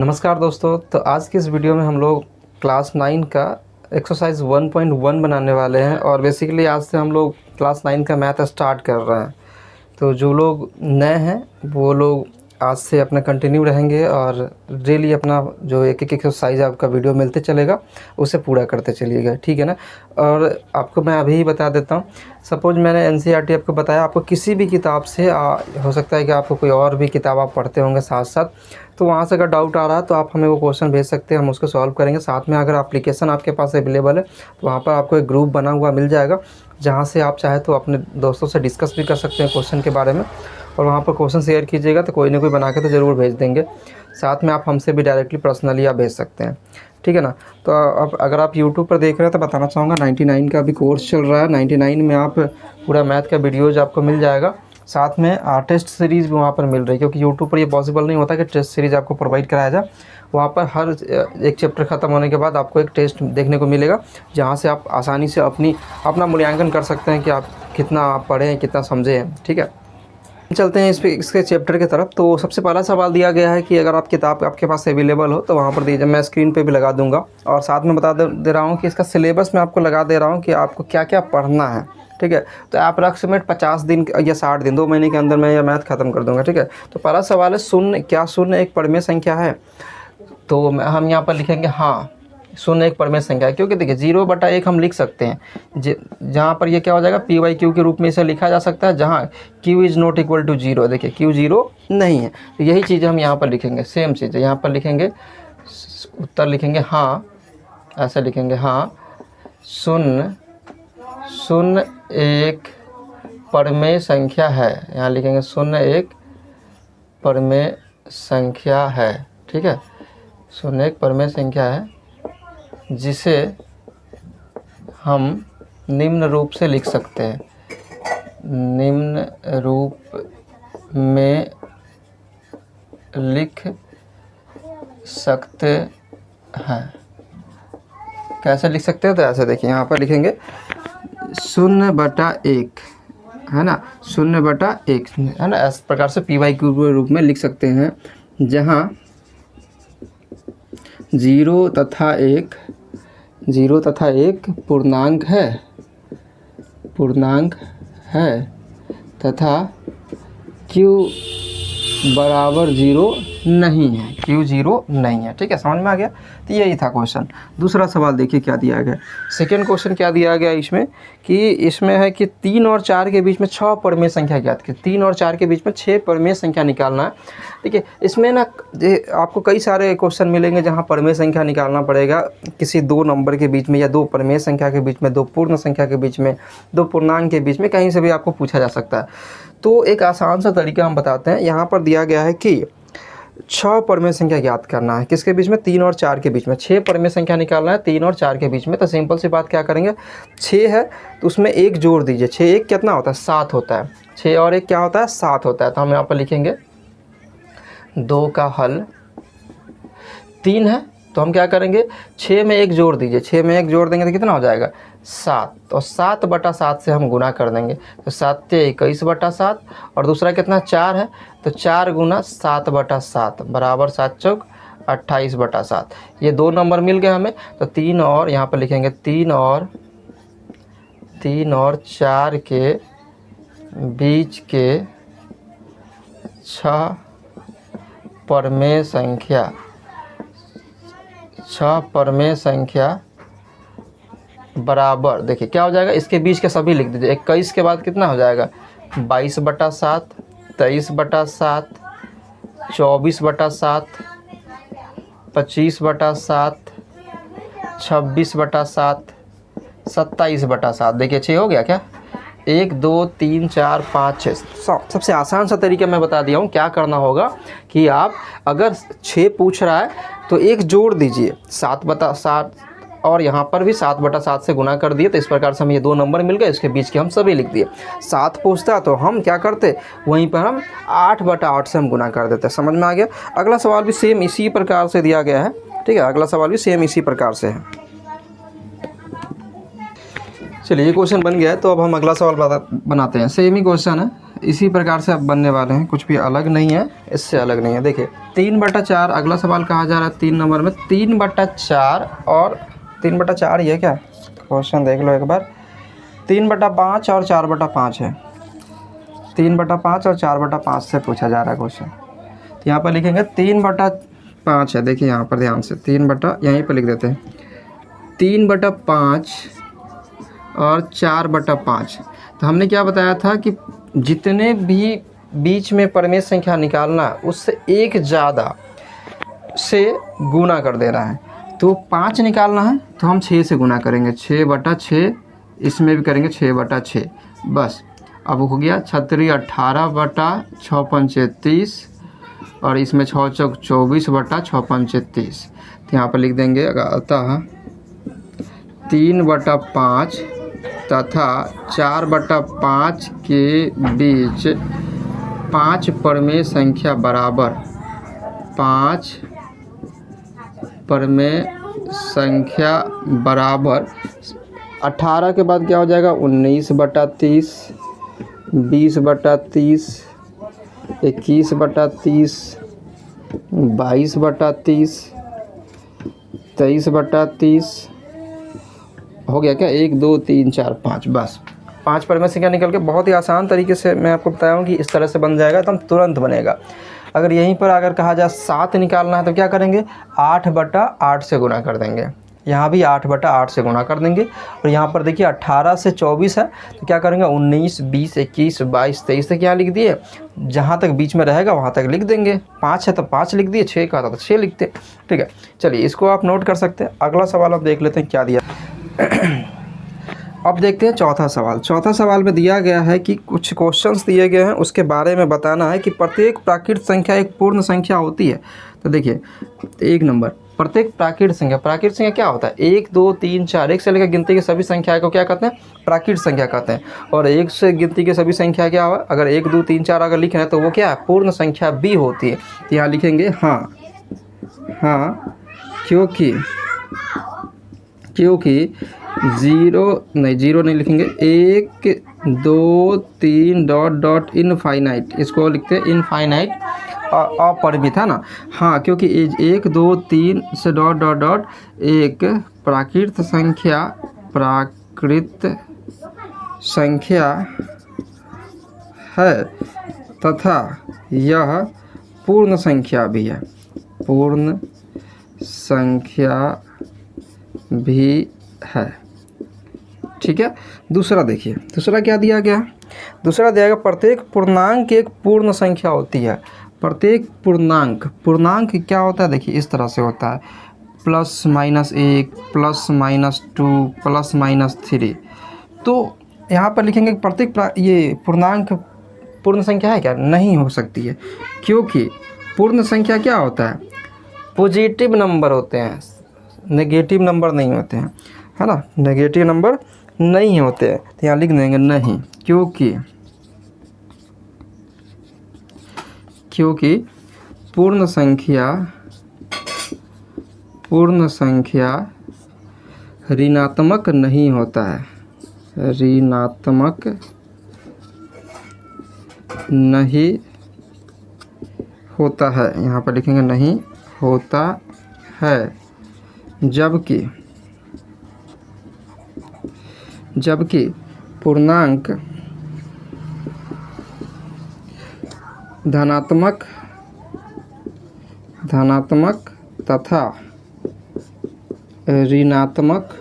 नमस्कार दोस्तों। तो आज की इस वीडियो में हम लोग क्लास 9 का एक्सरसाइज 1.1 बनाने वाले हैं और बेसिकली आज से हम लोग क्लास 9 का मैथ स्टार्ट कर रहे हैं। तो जो लोग नए हैं वो लोग आज से अपना कंटिन्यू रहेंगे और डेली अपना जो एक एक एक्सरसाइज आपका वीडियो मिलते चलेगा उसे पूरा करते चलिएगा, ठीक है ना। और आपको मैं अभी ही बता देता हूँ, सपोज मैंने एनसीईआरटी आपको बताया, आपको किसी भी किताब से हो सकता है कि आपको कोई और भी किताब आप पढ़ते होंगे साथ साथ, तो वहाँ से अगर डाउट आ रहा है तो आप हमें वो क्वेश्चन भेज सकते हैं, हम उसको सॉल्व करेंगे। साथ में अगर एप्लीकेशन आपके पास अवेलेबल है तो वहाँ पर आपको एक ग्रुप बना हुआ मिल जाएगा, जहाँ से आप चाहे तो अपने दोस्तों से डिस्कस भी कर सकते हैं क्वेश्चन के बारे में, और वहाँ पर क्वेश्चन शेयर कीजिएगा तो कोई ना कोई बना के तो ज़रूर भेज देंगे। साथ में आप हमसे भी डायरेक्टली पर्सनली आप भेज सकते हैं, ठीक है ना। तो अब अगर आप यूट्यूब पर देख रहे हैं तो बताना चाहूँगा 99 का अभी कोर्स चल रहा है। 99 में आप पूरा मैथ का वीडियोज़ आपको मिल जाएगा, साथ में टेस्ट सीरीज़ भी वहाँ पर मिल रही है, क्योंकि यूट्यूब पर ये पॉसिबल नहीं होता कि टेस्ट सीरीज़ आपको प्रोवाइड कराया जाए। वहाँ पर हर एक चैप्टर ख़त्म होने के बाद आपको एक टेस्ट देखने को मिलेगा, जहाँ से आप आसानी से अपना मूल्यांकन कर सकते हैं कि आप कितना आप पढ़े हैं, कितना समझे हैं, ठीक है। चलते हैं इसके चैप्टर की तरफ। तो सबसे पहला सवाल दिया गया है कि अगर आप किताब आपके पास अवेलेबल हो तो वहाँ पर दीजिए, मैं स्क्रीन पे भी लगा दूंगा और साथ में बता दे रहा हूँ कि इसका सिलेबस मैं आपको लगा दे रहा हूँ कि आपको क्या क्या पढ़ना है, ठीक है। तो अप्रॉक्सीमेट 50 दिन या 60 दिन, 2 महीने के अंदर मैं यह मैथ ख़त्म कर दूँगा, ठीक है। तो पहला सवाल है, शून्य क्या शून्य एक परमेय संख्या है? तो हम यहाँ पर लिखेंगे हाँ, शून्य एक परमेय संख्या है, क्योंकि देखिए 0/1 हम लिख सकते हैं, जहाँ पर ये क्या हो जाएगा, p/q के रूप में इसे लिखा जा सकता है, जहाँ q is not equal to 0। देखिए q 0 नहीं है, तो यही चीज़ हम यहाँ पर लिखेंगे, सेम चीज़ यहाँ पर लिखेंगे, उत्तर लिखेंगे हाँ, ऐसे लिखेंगे हाँ, शून्य एक परमेय संख्या है। यहाँ लिखेंगे शून्य एक परमेय संख्या है, ठीक है। शून्य एक परमेय संख्या है जिसे हम निम्न रूप से लिख सकते हैं, निम्न रूप में लिख सकते हैं। कैसे लिख सकते हैं? तो ऐसे देखिए, यहाँ पर लिखेंगे 0/1 है ना, 0/1 है ना, इस प्रकार से p/q के रूप में लिख सकते हैं, जहाँ 0 तथा 1 पूर्णांक है तथा q बराबर 0 नहीं है, q 0 नहीं है, ठीक है। समझ में आ गया? तो यही था क्वेश्चन। दूसरा सवाल देखिए क्या दिया गया। सेकेंड क्वेश्चन क्या दिया गया इसमें है कि 3 और 4 के बीच में 6 परमेय संख्या ज्ञात की। 3 और 4 के बीच में 6 परमेय संख्या निकालना है। देखिए इसमें ना आपको कई सारे क्वेश्चन मिलेंगे जहाँ परमेय संख्या निकालना पड़ेगा, किसी 2 नंबर के बीच में या 2 परमेय संख्या के बीच में, 2 पूर्ण संख्या के बीच में, 2 पूर्णांक के बीच में, कहीं से भी आपको पूछा जा सकता है। तो एक आसान सा तरीका हम बताते हैं। यहाँ पर दिया गया है कि 6 परमेय संख्या ज्ञात करना है, किसके बीच में? 3 और 4 के बीच में। 6 परमेय संख्या निकालना है 3 और 4 के बीच में। तो सिंपल सी बात क्या करेंगे, 6 है तो उसमें 1 जोड़ दीजिए। 6 1 कितना होता है? 7 होता है। 6 और 1 क्या होता है? 7 होता है। तो हम यहाँ पर लिखेंगे 2 का हल 3 है, तो हम क्या करेंगे, 6 में 1 जोड़ दीजिए। 6 में 1 जोड़ देंगे तो कितना हो जाएगा? 7। तो 7/7 से हम गुना कर देंगे, तो 7 × 21/7, और दूसरा कितना 4 है, तो 4 × 7/7 बराबर 7 चौक 28/7। ये 2 नंबर मिल गए हमें। तो 3 और यहाँ पर लिखेंगे 3 और 4 के बीच के 6 परमेय संख्या बराबर, देखिए क्या हो जाएगा, इसके बीच के सभी लिख दीजिए। 21 के बाद कितना हो जाएगा? 22/7, 23/7, 24/7, 25/7, 26/7, 27/7। देखिए 6 हो गया क्या? 1 2 3 4 5 6। सबसे आसान सा तरीका मैं बता दिया हूँ। क्या करना होगा कि आप अगर 6 पूछ रहा है तो 1 जोड़ दीजिए, 7/7, और यहाँ पर भी 7/7 से गुना कर दिए। तो इस प्रकार से हमें ये 2 नंबर मिल गए, इसके बीच के हम सभी लिख दिए। 7 पूछता तो हम क्या करते, वहीं पर हम 8/8 से हम गुना कर देते। समझ में आ गया? अगला सवाल भी सेम इसी प्रकार से दिया गया है, ठीक है। अगला सवाल भी सेम इसी प्रकार से है। चलिए ये क्वेश्चन बन गया है, तो अब हम अगला सवाल बनाते हैं। सेम ही क्वेश्चन है, इसी प्रकार से अब बनने वाले हैं, कुछ भी अलग नहीं है, इससे अलग नहीं है। देखिए 3/4 अगला सवाल कहा जा रहा है 3 नंबर में 3/4 और 3/4 ही है क्या, क्वेश्चन देख लो एक बार। 3/5 और 4/5 है, 3/5 और 4/5 से पूछा जा रहा है क्वेश्चन। तो यहाँ पर लिखेंगे 3/5 है। देखिए यहाँ पर ध्यान से 3 यहीं पर लिख देते हैं 3/5 और 4/5। तो हमने क्या बताया था कि जितने भी बीच में परमेय संख्या निकालना उससे एक ज़्यादा से गुना कर देना है। तो 5 निकालना है तो हम 6 से गुना करेंगे, 6/6, इसमें भी करेंगे 6/6, बस। अब हो गया 36 18/6 पंचे 30 और इसमें 6 चौक 24/6 पंचे 30। तो यहाँ पर लिख देंगे अतः 3/5 तथा 4/5 के बीच 5 परमेय संख्या बराबर 5 परमेय संख्या बराबर 18 के बाद क्या हो जाएगा 19/30, 20/30, 21/30, 22/30, 23/30 हो गया क्या, 1 2 3 4 5, बस 5 परमेय संख्या निकल के बहुत ही आसान तरीके से मैं आपको बताया हूँ कि इस तरह से बन जाएगा, एकदम तुरंत बनेगा। अगर यहीं पर अगर कहा जाए 7 निकालना है तो क्या करेंगे 8/8 से गुना कर देंगे, यहाँ भी 8/8 से गुना कर देंगे। और यहाँ पर देखिए 18 से 24 है तो क्या करेंगे 19 20 21 22 23 तक यहाँ लिख दिए, जहाँ तक बीच में रहेगा वहाँ तक लिख देंगे। 5 है तो 5 लिख दिए, 6 का था तो 6 लिखते। ठीक है, चलिए इसको आप नोट कर सकते हैं। अगला सवाल आप देख लेते हैं क्या दिया। अब देखते हैं चौथा सवाल। चौथा सवाल में दिया गया है कि कुछ क्वेश्चंस दिए गए हैं, उसके बारे में बताना है कि प्रत्येक प्राकृत संख्या एक पूर्ण संख्या होती है। तो देखिए 1 नंबर, प्रत्येक प्राकृत संख्या क्या होता है 1 2 3 4, 1 से लेकर गिनती की सभी संख्या को क्या कहते हैं प्राकृत संख्या कहते हैं। और 1 से गिनती की सभी संख्या क्या हुआ, अगर 1 2 3 4 अगर लिखे हैं तो वो क्या है पूर्ण संख्या भी होती है। तो यहाँ लिखेंगे हाँ, क्योंकि 0 नहीं लिखेंगे 1 2 3 डॉट इनफाइनाइट, इसको लिखते हैं इनफाइनाइट अपरिमित है ना। हाँ, क्योंकि 1 2 3 से डॉट एक प्राकृत संख्या है तथा यह पूर्ण संख्या भी है, पूर्ण संख्या भी है। ठीक है, दूसरा देखिए, दूसरा क्या दिया गया, दूसरा दिया गया प्रत्येक पूर्णांक एक पूर्ण संख्या होती है। प्रत्येक पूर्णांक क्या होता है, देखिए इस तरह से होता है +-1 +-2 +-3। तो यहाँ पर लिखेंगे प्रत्येक ये पूर्णांक पूर्ण संख्या है क्या, नहीं हो सकती है, क्योंकि पूर्ण संख्या क्या होता है पॉजिटिव नंबर होते हैं, नेगेटिव नंबर नहीं होते हैं, है ना, नेगेटिव नंबर नहीं होते हैं। तो यहाँ लिख देंगे नहीं, क्योंकि पूर्ण संख्या ऋणात्मक नहीं होता है, ऋणात्मक नहीं होता है, यहाँ पर लिखेंगे नहीं होता है, जबकि पूर्णांक धनात्मक तथा ऋणात्मक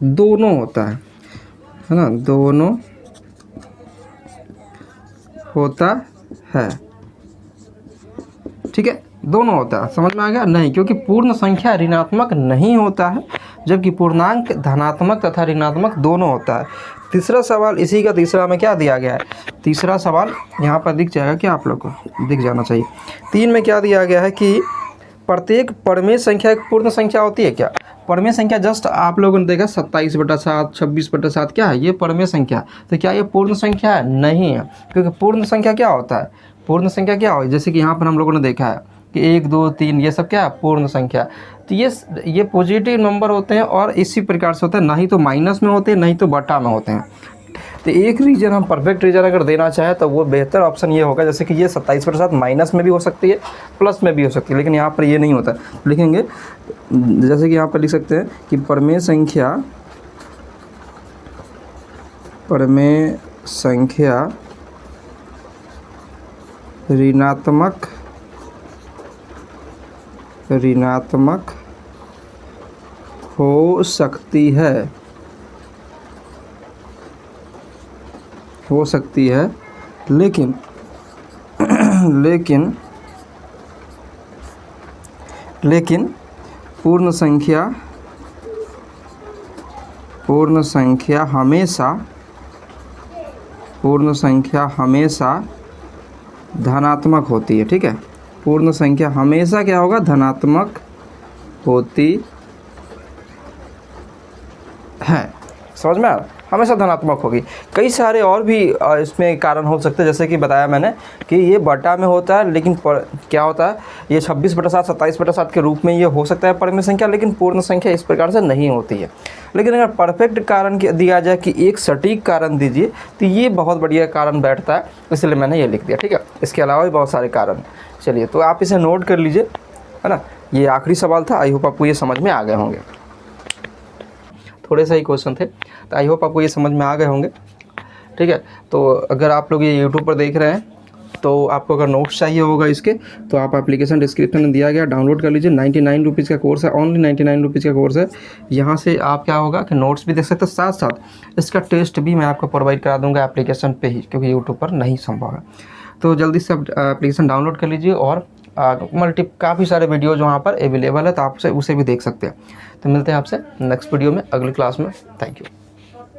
दोनों होता है ना, दोनों होता है। ठीक है, दोनों होता है, समझ में आ गया। नहीं, क्योंकि पूर्ण संख्या ऋणात्मक नहीं होता है, जबकि पूर्णांक धनात्मक तथा ऋणात्मक दोनों होता है। तीसरा सवाल इसी का तीसरा में क्या दिया गया है, तीसरा सवाल यहाँ पर दिख जाएगा, क्या आप लोग को दिख जाना चाहिए। 3 में क्या दिया गया है कि प्रत्येक परमेय संख्या एक पूर्ण संख्या होती है क्या। परमेय संख्या जस्ट आप लोगों ने देखा 27/7 26/7 क्या है, ये परमेय संख्या। तो क्या ये पूर्ण संख्या है, नहीं है, क्योंकि पूर्ण संख्या क्या होता है, पूर्ण संख्या क्या हो, जैसे कि यहाँ पर हम लोगों ने देखा है कि 1 2 3 ये सब क्या है पूर्ण संख्या। तो ये पॉजिटिव नंबर होते हैं और इसी प्रकार से होता है, ना ही तो माइनस में होते हैं, नहीं तो बटा में होते हैं। तो एक रीजन हम परफेक्ट रीजन अगर देना चाहें तो वो बेहतर ऑप्शन ये होगा, जैसे कि ये 27% माइनस में भी हो सकती है, प्लस में भी हो सकती है, लेकिन यहाँ पर ये नहीं होता। लिखेंगे जैसे कि यहाँ पर लिख सकते हैं कि परमेय संख्या ऋणात्मक हो सकती है, लेकिन पूर्ण संख्या हमेशा धनात्मक होती है। ठीक है, पूर्ण संख्या हमेशा क्या होगा, धनात्मक होती है। समझ में आ रहा? हमेशा धनात्मक होगी। कई सारे और भी इसमें कारण हो सकते हैं, जैसे कि बताया मैंने कि ये बटा में होता है, लेकिन क्या होता है, ये 26/7 27/7 के रूप में ये हो सकता है परमेय संख्या, लेकिन पूर्ण संख्या इस प्रकार से नहीं होती है। लेकिन अगर परफेक्ट कारण दिया जाए कि एक सटीक कारण दीजिए, तो ये बहुत बढ़िया कारण बैठता है, इसलिए मैंने ये लिख दिया। ठीक है, इसके अलावा भी बहुत सारे कारण। चलिए, तो आप इसे नोट कर लीजिए, है ना। ये आखिरी सवाल था, आई होप आपको ये समझ में आ गए होंगे। थोड़े से ही क्वेश्चन थे, तो आई होप आपको ये समझ में आ गए होंगे। ठीक है, तो अगर आप लोग ये यूट्यूब पर देख रहे हैं, तो आपको अगर नोट्स चाहिए होगा इसके, तो आप एप्लीकेशन डिस्क्रिप्शन में दिया गया, डाउनलोड कर लीजिए। 99 रुपीज़ का कोर्स है, ओनली 99 रुपीज़ का कोर्स है। यहाँ से आप क्या होगा कि नोट्स भी देख सकते हैं, साथ साथ इसका टेस्ट भी मैं आपको प्रोवाइड करा दूँगा एप्लीकेशन पे ही, क्योंकि यूट्यूब पर नहीं संभव है। तो जल्दी से आप एप्लीकेशन डाउनलोड कर लीजिए, और काफ़ी सारे वीडियोज़ वहाँ पर अवेलेबल है, तो आप उसे भी देख सकते हैं। तो मिलते हैं आपसे नेक्स्ट वीडियो में, अगली क्लास में। Thank you.